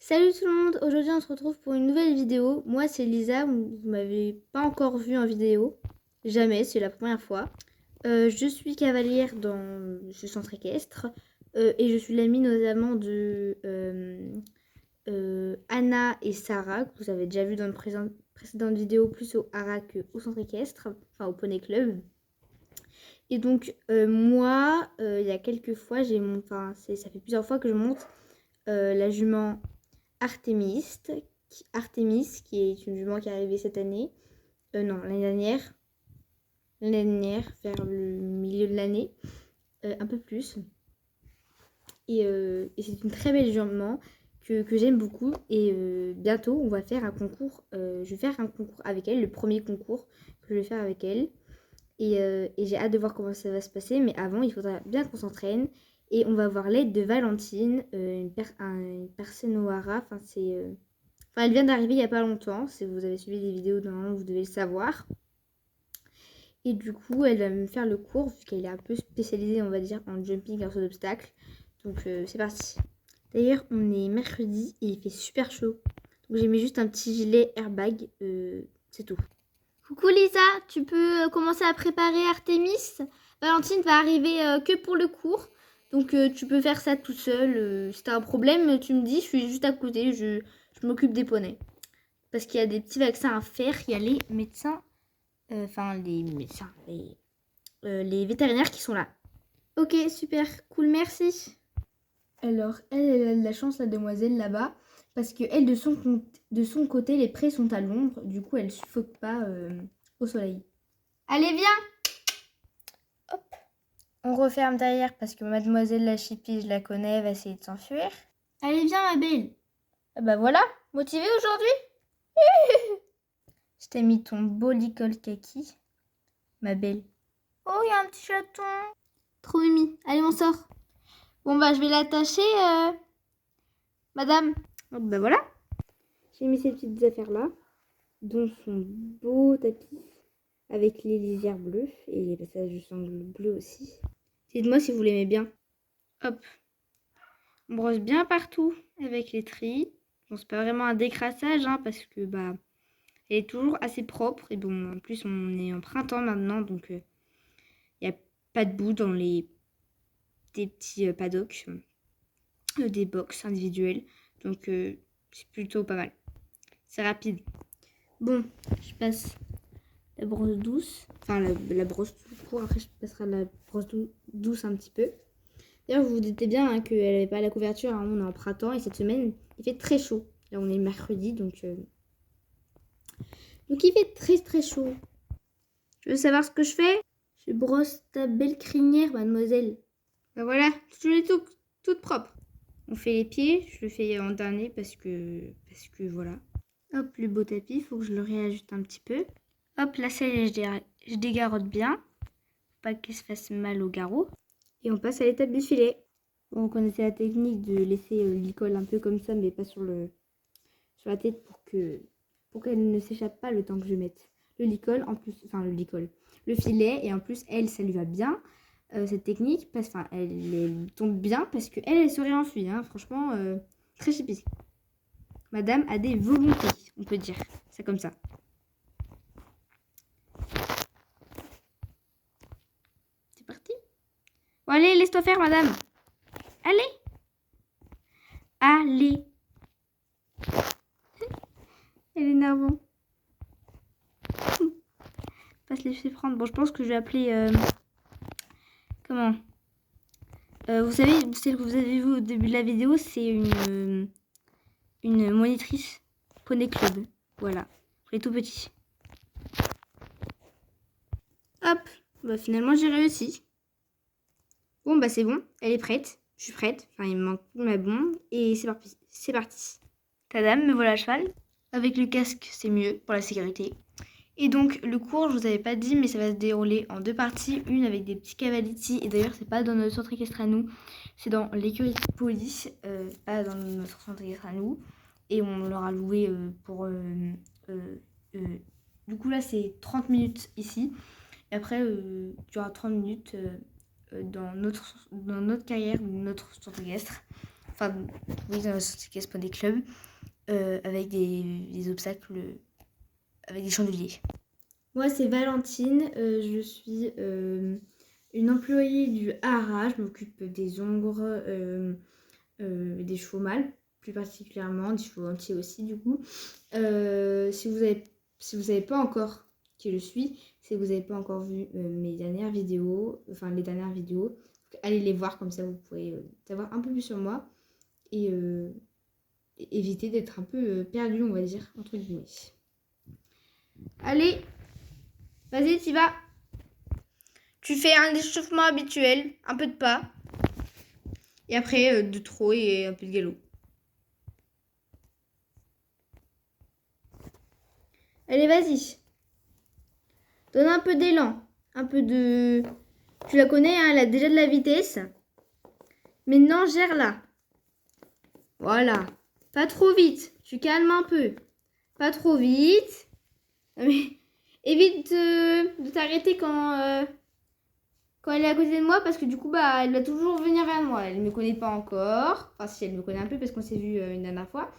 Salut tout le monde, aujourd'hui on se retrouve pour une nouvelle vidéo. Moi c'est Lisa, vous m'avez pas encore vu en vidéo, jamais, c'est la première fois. Je suis cavalière dans ce centre équestre et je suis l'amie notamment de Anna et Sarah, que vous avez déjà vu dans une précédente vidéo, plus au Hara qu'au centre équestre, enfin au Poney Club. Et donc moi, il y a quelques fois, ça fait plusieurs fois que je monte la jument Artemis, qui est une jument qui est arrivée cette année. Non, l'année dernière. L'année dernière, vers le milieu de l'année. Un peu plus. Et c'est une très belle jument que j'aime beaucoup. Et bientôt, on va faire un concours. Je vais faire un concours avec elle, le premier concours que je vais faire avec elle. Et j'ai hâte de voir comment ça va se passer. Mais avant, il faudra bien qu'on s'entraîne. Et on va avoir l'aide de Valentine, une personne au Hara. Enfin, elle vient d'arriver il n'y a pas longtemps. Si vous avez suivi des vidéos normalement, vous devez le savoir. Et du coup, elle va me faire le cours, vu qu'elle est un peu spécialisée, on va dire, en jumping et en saut d'obstacle. Donc, c'est parti. D'ailleurs, on est mercredi et il fait super chaud. Donc, j'ai mis juste un petit gilet airbag. C'est tout. Coucou Lisa, tu peux commencer à préparer Artemis. Valentine va arriver que pour le cours. Donc, tu peux faire ça toute seule. Si t'as un problème, tu me dis, je suis juste à côté. Je m'occupe des poneys. Parce qu'il y a des petits vaccins à faire. Il y a les médecins, les vétérinaires qui sont là. Ok, super, cool, merci. Alors, elle a de la chance, la demoiselle, là-bas. Parce que elle, de son côté, les prés sont à l'ombre. Du coup, elle suffoque pas au soleil. Allez, viens. Hop. On referme derrière parce que mademoiselle la chipie, je la connais, elle va essayer de s'enfuir. Allez, viens, ma belle. Ah bah voilà, motivée aujourd'hui? Je t'ai mis ton beau licol kaki, ma belle. Oh, il y a un petit chaton. Trop mimi. Allez, on sort. Bon, bah, je vais l'attacher, madame. Oh, bah voilà. J'ai mis ces petites affaires-là, dont son beau tapis, avec les lisières bleues et les passages de sangle bleu aussi. Dites-moi si vous l'aimez bien. Hop. On brosse bien partout avec les tris. Bon, c'est pas vraiment un décrassage, hein, parce que, bah, elle est toujours assez propre. Et bon, en plus, on est en printemps maintenant, donc il n'y a pas de boue dans des petits paddocks, des box individuelles. Donc, c'est plutôt pas mal. C'est rapide. Bon, je passe la brosse douce. Enfin, la brosse tout court. Après, je passerai la brosse douce un petit peu. D'ailleurs, vous vous doutez bien hein, qu'elle n'avait pas la couverture. Hein, on est en printemps et cette semaine, il fait très chaud. Là, on est mercredi, donc il fait très très chaud. Tu veux savoir ce que je fais? Je brosse ta belle crinière, mademoiselle. Ben voilà, je l'ai toute propre. On fait les pieds, je le fais en dernier parce que voilà. Hop, le beau tapis, il faut que je le réajuste un petit peu. Hop, la selle, je dégarotte bien. Faut pas qu'elle se fasse mal au garrot. Et on passe à l'étape du filet. Bon, vous connaissez la technique de laisser l'icole un peu comme ça, mais pas sur la tête pour qu'elle ne s'échappe pas le temps que je mette le licol en plus, enfin le filet, et en plus elle, ça lui va bien cette technique, parce elle tombe bien parce que elle se réenfuit, hein, franchement très chippie. Madame a des volontés, on peut dire, c'est comme ça. C'est parti. Bon allez, laisse-toi faire madame. Allez. Allez. Elle est énervante. Pas se laisser prendre. Bon, je pense que je vais appeler comment vous savez, celle que vous avez vue au début de la vidéo, c'est une monitrice Poney Club. Voilà, pour les tout petits. Hop, bah finalement j'ai réussi. Bon bah c'est bon, elle est prête. Je suis prête. Enfin il me manque ma bombe et c'est parti. C'est parti. Tadam, me voilà à cheval. Avec le casque, c'est mieux pour la sécurité. Et donc le cours, je vous avais pas dit, mais ça va se dérouler en deux parties. Une avec des petits cavaliers. Et d'ailleurs, c'est pas dans notre centre équestre à nous, c'est dans l'écurie de police, pas dans notre centre équestre à nous. Et on leur a loué pour. Du coup, là, c'est 30 minutes ici. Et après, tu auras 30 minutes dans notre carrière ou notre centre équestre. enfin oui, dans la sortie caisse pour des clubs, avec des obstacles, avec des chandeliers. Moi, c'est Valentine, je suis une employée du Hara, je m'occupe des ongres, des chevaux mâles, plus particulièrement, des chevaux entiers aussi du coup. Si vous avez pas encore qui je suis, si vous n'avez pas encore vu mes dernières vidéos, enfin les dernières vidéos, allez les voir, comme ça vous pourrez savoir un peu plus sur moi et éviter d'être un peu perdu, on va dire, entre guillemets. Allez, vas-y, t'y vas. Tu fais un échauffement habituel, un peu de pas. Et après, de trot et un peu de galop. Allez, vas-y. Donne un peu d'élan. Un peu de... Tu la connais, hein, elle a déjà de la vitesse. Maintenant, gère-la. Voilà. Pas trop vite. Tu calmes un peu. Pas trop vite. Mais évite de t'arrêter quand elle est à côté de moi, parce que du coup, bah, elle va toujours venir vers moi. Elle ne me connaît pas encore. Enfin, si, elle me connaît un peu parce qu'on s'est vu une dernière fois.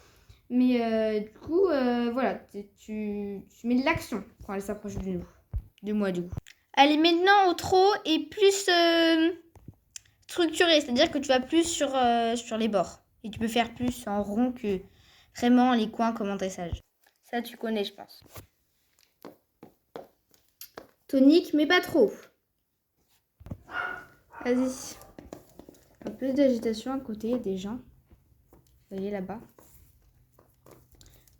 Mais du coup, voilà, tu mets de l'action quand elle s'approche de moi, du coup. Allez, maintenant, au trot est plus structuré. C'est-à-dire que tu vas plus sur les bords. Et tu peux faire plus en rond que vraiment les coins comme en dressage. Ça, tu connais, je pense. Tonique, mais pas trop. Vas-y. Un peu d'agitation à côté des gens. Vous voyez là-bas.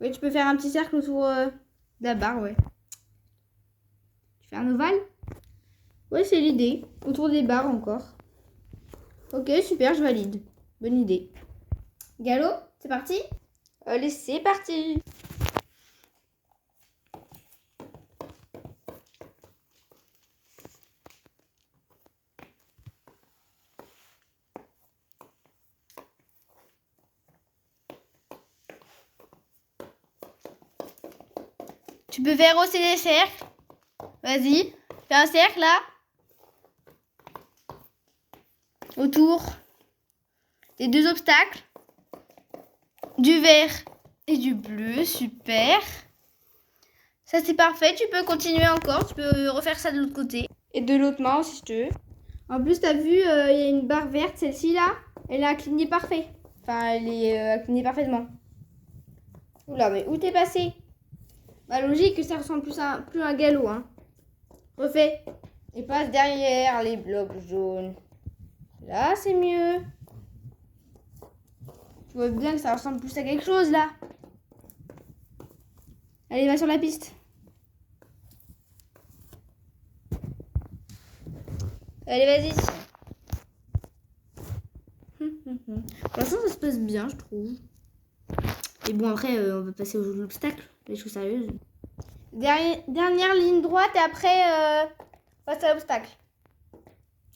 Oui, tu peux faire un petit cercle autour de la barre, ouais. Tu fais un ovale? Ouais, c'est l'idée. Autour des barres encore. Ok, super, je valide. Bonne idée. Galop, c'est parti? Allez, c'est parti! Tu peux faire aussi des cercles. Vas-y, fais un cercle là. Autour des deux obstacles. Du vert et du bleu, super. Ça c'est parfait, tu peux continuer encore. Tu peux refaire ça de l'autre côté. Et de l'autre main aussi, si tu veux. En plus, t'as vu, il y a une barre verte, celle-ci là. Elle a incliné parfait. Enfin, elle est inclinée parfaitement. Oula, mais où t'es passé? Bah logique que ça ressemble plus à un galop, hein. Refais. Et passe derrière les blocs jaunes. Là, c'est mieux. Tu vois bien que ça ressemble plus à quelque chose, là. Allez, va sur la piste. Allez, vas-y. Pour l'instant, ça se passe bien, je trouve. Et bon, après, on va passer au jeu de l'obstacle. Les choses sérieuses. Dernière ligne droite et après, passe à l'obstacle.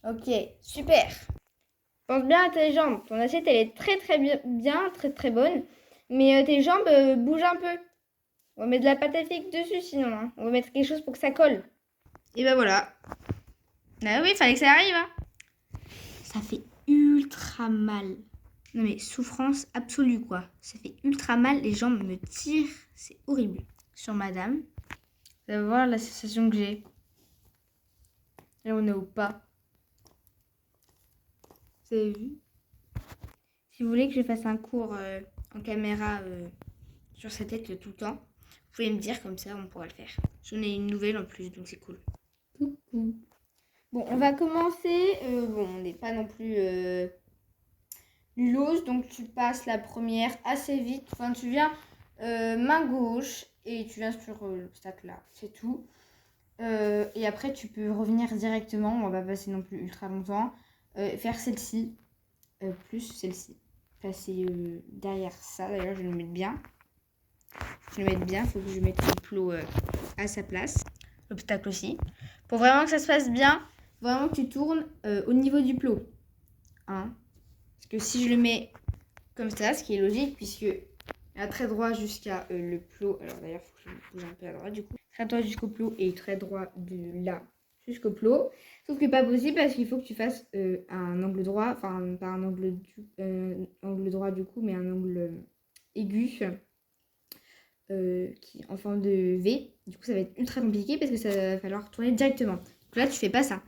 Ok, super. Pense bien à tes jambes. Ton assiette, elle est très très bien, très très bonne. Mais tes jambes bougent un peu. On va mettre de la pâte à figue dessus sinon. Hein. On va mettre quelque chose pour que ça colle. Et ben voilà. Ah oui, il fallait que ça arrive. Hein. Ça fait ultra mal. Non mais souffrance absolue quoi. Ça fait ultra mal. Les jambes me tirent. C'est horrible. Sur madame. Vous allez voir la sensation que j'ai. Là on est au pas. Vous avez vu? Si vous voulez que je fasse un cours en caméra sur sa tête tout le temps, vous pouvez me dire, comme ça on pourra le faire. J'en ai une nouvelle en plus, donc c'est cool. Coucou. Bon, on va commencer. Bon, on n'est pas non plus lose, donc tu passes la première assez vite. Enfin, tu viens main gauche et tu viens sur l'obstacle là, c'est tout. Et après, tu peux revenir directement. On va pas passer non plus ultra longtemps. Faire celle-ci, plus celle-ci. Passer derrière ça. D'ailleurs, je vais le mettre bien. Je vais le mettre bien. Il faut que je mette le plot à sa place. L'obstacle aussi. Pour vraiment que ça se passe bien, vraiment que tu tournes au niveau du plot. Hein. Parce que si je le mets comme ça, ce qui est logique, puisque à très droit jusqu'à le plot. Alors d'ailleurs, il faut que je bouge un peu à droite du coup. Très droit jusqu'au plot et très droit de là plus plot. Sauf que pas possible parce qu'il faut que tu fasses un angle droit, enfin pas un angle droit du coup, mais un angle aigu qui en forme de V. Du coup ça va être ultra compliqué parce que ça va falloir tourner directement. Donc là tu fais pas ça.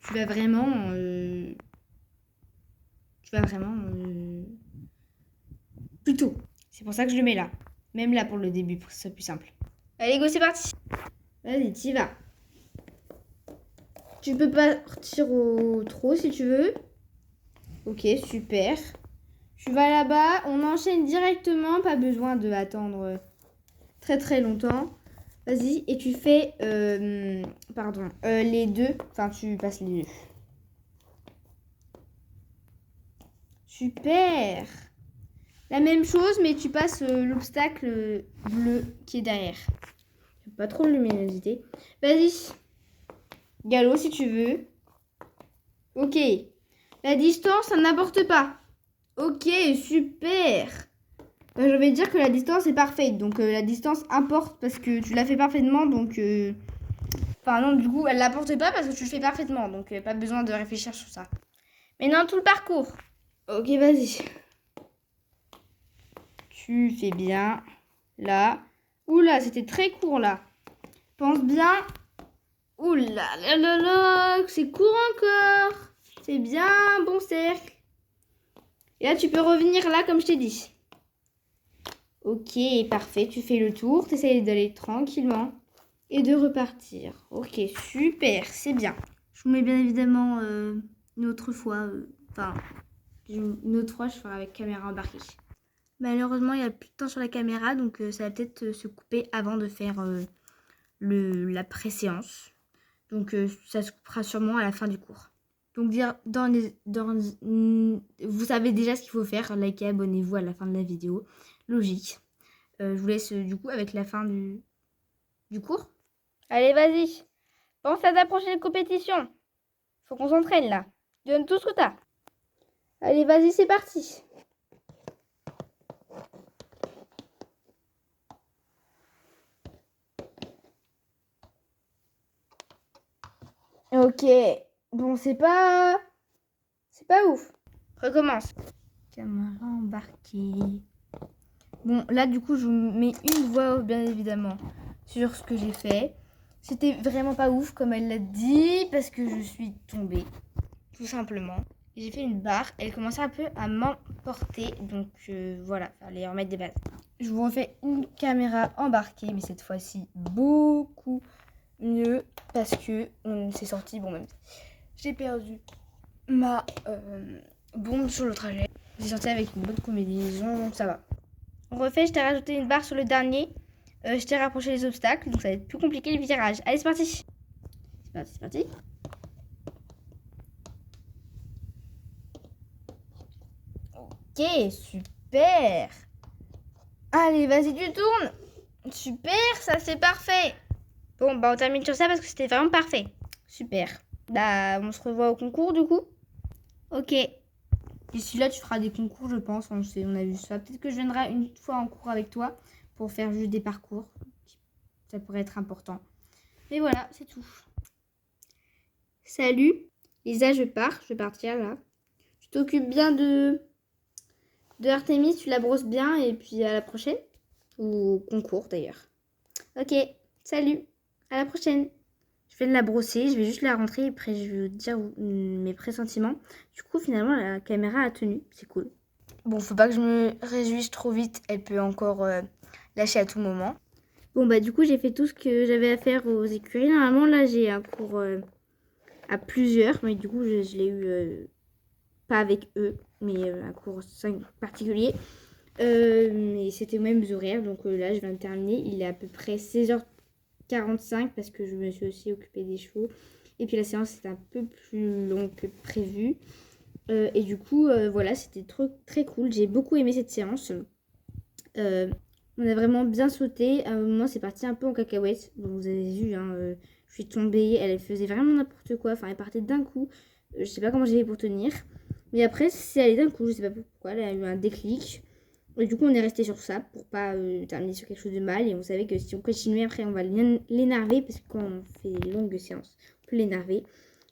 Tu vas vraiment plutôt. C'est pour ça que je le mets là. Même là pour le début, pour que ce soit plus simple. Allez, go, c'est parti. Vas-y, t'y vas. Tu peux partir au trop si tu veux. Ok, super. Tu vas là-bas, on enchaîne directement, pas besoin de attendre très très longtemps. Vas-y, et tu fais, les deux. Enfin, tu passes les deux. Super. La même chose, mais tu passes l'obstacle bleu qui est derrière. Pas trop de luminosité. Vas-y. Galop si tu veux. Ok. La distance, ça n'importe pas. Ok, super. Je vais dire que la distance est parfaite. Donc la distance importe parce que tu l'as fait parfaitement. Donc, enfin non, du coup, elle n'apporte pas parce que tu le fais parfaitement. Donc pas besoin de réfléchir sur ça. Maintenant, tout le parcours. Ok, vas-y. Tu fais bien. Là. Oula, c'était très court là. Pense bien. Oula, là là là, c'est court encore. C'est bien, bon cercle. Et là, tu peux revenir là comme je t'ai dit. Ok, parfait. Tu fais le tour. Tu essayes d'aller tranquillement et de repartir. Ok, super, c'est bien. Je vous mets bien évidemment une autre fois. Une autre fois, je ferai avec caméra embarquée. Malheureusement, il n'y a plus de temps sur la caméra, donc ça va peut-être se couper avant de faire la pré-séance. Donc ça se coupera sûrement à la fin du cours. Donc vous savez déjà ce qu'il faut faire. Likez, abonnez-vous à la fin de la vidéo. Logique. Je vous laisse du coup avec la fin du cours. Allez, vas-y. Pense à ta prochaine compétition. Faut qu'on s'entraîne là. Donne tout ce que t'as. Allez, vas-y, c'est parti. Ok. Bon, c'est pas ouf. Recommence. Caméra embarquée. Bon, là, du coup, je vous mets une voix, bien évidemment, sur ce que j'ai fait. C'était vraiment pas ouf, comme elle l'a dit, parce que je suis tombée, tout simplement. J'ai fait une barre, elle commençait un peu à m'emporter, donc voilà, fallait remettre des bases. Je vous refais une caméra embarquée, mais cette fois-ci beaucoup mieux, parce que on s'est sorti, bon, même j'ai perdu ma bombe sur le trajet. J'ai sorti avec une bonne combinaison, donc ça va. On refait, je t'ai rajouté une barre sur le dernier. Je t'ai rapproché les obstacles, donc ça va être plus compliqué les virages. Allez, c'est parti. C'est parti. Ok, super. Allez, vas-y, tu tournes. Super, ça c'est parfait. Bon, bah on termine sur ça parce que c'était vraiment parfait. Super. Bah, on se revoit au concours du coup. Ok. D'ici là, tu feras des concours, je pense. On a vu ça. Peut-être que je viendrai une fois en cours avec toi pour faire juste des parcours. Ça pourrait être important. Mais voilà, c'est tout. Salut. Lisa, je pars. Je vais partir là. Tu t'occupes bien de Artémis. Tu la brosses bien. Et puis à la prochaine. Ou au concours d'ailleurs. Ok. Salut. À la prochaine. Je viens de la brosser. Je vais juste la rentrer. Et après, je vais vous dire mes pressentiments. Du coup, finalement, la caméra a tenu. C'est cool. Bon, faut pas que je me réjouisse trop vite. Elle peut encore lâcher à tout moment. Bon, bah du coup, j'ai fait tout ce que j'avais à faire aux écuries. Normalement, là, j'ai un cours à plusieurs. Mais du coup, je l'ai eu pas avec eux, mais un cours 5 particulier. Mais c'était aux mêmes horaires. Donc là, je viens de terminer. Il est à peu près 16h45 parce que je me suis aussi occupée des chevaux. Et puis la séance, c'était un peu plus longue que prévu. Et du coup, voilà, c'était très cool. J'ai beaucoup aimé cette séance. On a vraiment bien sauté. À un moment, c'est parti un peu en cacahuète. Donc, vous avez vu, hein, je suis tombée. Elle faisait vraiment n'importe quoi. Enfin, elle partait d'un coup. Je sais pas comment j'ai fait pour tenir. Mais après, c'est allé d'un coup. Je sais pas pourquoi. Elle a eu un déclic. Et du coup, on est resté sur ça pour pas terminer sur quelque chose de mal. Et on savait que si on continuait, après, on va l'énerver. Parce que quand on fait des longues séances, on peut l'énerver.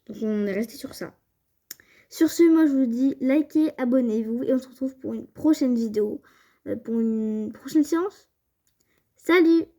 Donc, on est resté sur ça. Sur ce, moi, je vous dis likez, abonnez-vous. Et on se retrouve pour une prochaine vidéo. Pour une prochaine séance. Salut!